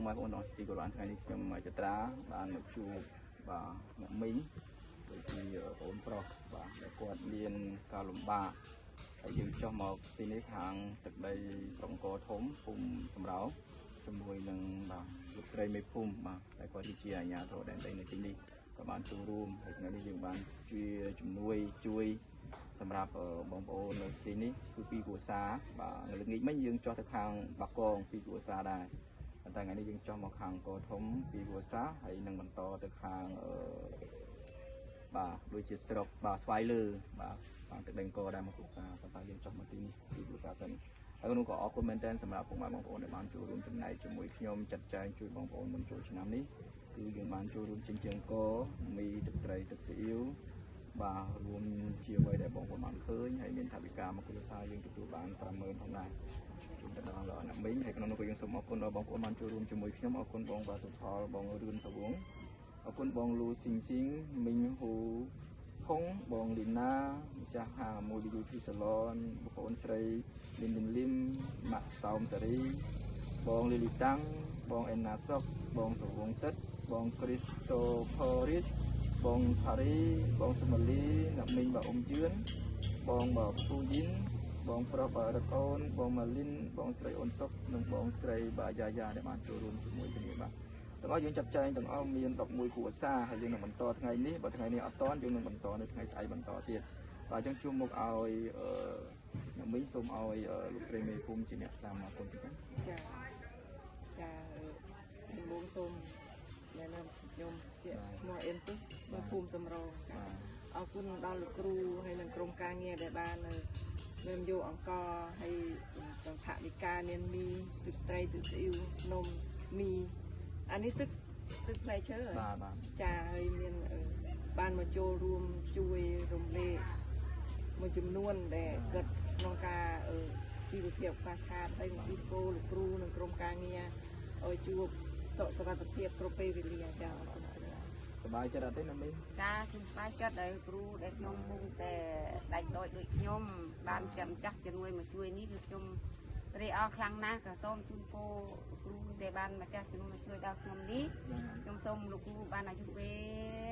ងមកបងប្អូនទីក៏បានថ្ងៃនេះខ្ញុំចត្រាបានមកជួបបាទអ្នកមីងដូចជាបងប្រុសបាទដែលគាត់មានការលំបាកហើយយើងចុះមកទីនេះខាងទឹកដីស្រុកអង្គរធំភូមិសំរោជាមួយនឹងបាទលោកស្រីមេភូមិបាទដែលគាត់ជាអាជ្ញាធរដែនដីនៅទីនេះក៏បានចូលរួមហើយថ្ងៃនេះយើងបានជំនួយជួយសម្រាប់បងប្អូននៅទីនេះគឺពីគ្រួសារបាទនៅល្ងាចមិញយើងចុះទៅខាងបាកងពីគ្រួសារដែរតែថ្ងៃនេះយើងចុះមកខាងអង្គរធំពីគ្រួសារហើយនឹងបន្តទៅខាងបាទដូចជាស្រុកបាទស្វាយលើបាទខាងទឹកដីអង្គរដែរមកគ្រួសារតែយើងចុះមកទីនេះពីគ្រួសារសិនហើយនោះក៏អរគុណមែនទែនសម្រាប់ពុកម៉ែបងប្អូនដែលបានចូលរួមចំណែកជាមួយខ្ញុំចាត់ចែងជួយបងប្អូនមុនចូលឆ្នាំនេះគឺយើងបានចូលរួមចិញ្ចឹមកមីទឹកត្រីទឹកស៊ីអ៊ីវបាទរួមជាអ្វីដែលបងប្អូនបានឃើញហើយមានថវិកាមកគ្រួសារយើងទទួលបាន50000ផងដែរជូនទៅដល់លោកអ្នកមីងហើយក្នុងនោះក៏យើងសូមអរគុណដល់បងប្អូនបានចូលរួមជាមួយខ្ញុំអរគុណបងបាទសុផលបងរឿនសវងអរគុណបងលូស៊ីងស៊ីងមីងហ៊ូហុងបងលីណាម្ចាស់ហាងមួយឌីធីសាឡនបងប្អូនស្រីលីនលីមម៉ាក់សោមសារីបងលីលីតាំងបងអេណាសុកបងសវងទឹកបងគ្រីស្តូផឺរីសបងផារីបងសុម៉ាលីអ្នកមីងបាទអ៊ំជឿនបងបាទពូយីនបងប្រុសបាទរត់អូនបងម៉ាលីនបងស្រីអូនសុកនិងបងស្រីបាទយ៉ាយ៉ាដែលបានចូលរួមជាមួយគ្នាបាទទាំងអស់យើងចាប់ចែងទាំងអស់មាន11គ្រួសារហើយយើងនឹងបន្តថ្ងៃនេះបើថ្ងៃនេះអត់តន់យើងនឹងបន្តនៅថ្ងៃស្អែកបន្តទៀតបាទអញ្ចឹងជួបមុខឲ្យអ្នកមីងសូមឲ្យលោកស្រីមេភូមិជាអ្នកតាមអរគុណតិចណាចាដំបូងសូមណែនាំខ្ញុំជាឈ្មោះអេនទុសនៅភូមិសំរងចាអរគុណដល់លោកគ្រូហើយនិងក្រុមការងារដែលបាននៅយកអង្គហើយទាំងថវិកាមានមីទឹកត្រីទឹកស៊ីអ៊ីវនំមីអានេះទឹកផ្លែឈើបាទចាហើយមានបានមកចូលរួមជួយរំលែកមួយចំនួនដែលគាត់ក្នុងការជីវភាពខ្វះខាតហើយពីគោលោកគ្រូនិងក្រុមការងារឲ្យជួបសុខសុវត្ថិភាពគ្រប់ពេលវេលាចាអរគុណច្រើនសប្បាយចិត្តអត់ទេណាមីងចាខ្ញុំសប្បាយចិត្តដែលគ្រូដែលខ្ញុំមុំតែដាច់ដូចខ្ញុំបានចាំចាស់ជំនួយមកជួយនេះគឺខ្ញុំរីអរខ្លាំងណាស់ក៏សូមជូនពរគ្រូដែលបានម្ចាស់ជំនួយមកជួយដល់ខ្ញុំនេះខ្ញុំសូមលោកគ្រូបានអាយុវែ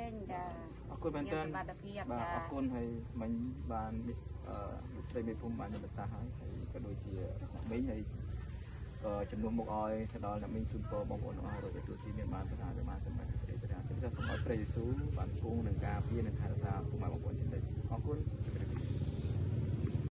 ងចាអរគុណមែនទែនបាទអរគុណហើយមិញបានលោកស្រីមេភូមិបានមានប្រសាសន៍ហើយក៏ដូចជាមីងហើយក៏ជំនួសមុខឲ្យទៅដល់អ្នកមីងជូនពរបងប្អូនទាំងអស់ដែលទទួលទីមានបានប្រាថ្នាបានសម្រេចព្រះរាជជាពិសេសសូមឲ្យព្រះយេស៊ូវបានគង់នឹងការពារនិងថែរក្សាពុកម៉ែបងប្អូនជានិច្ចអរគុណ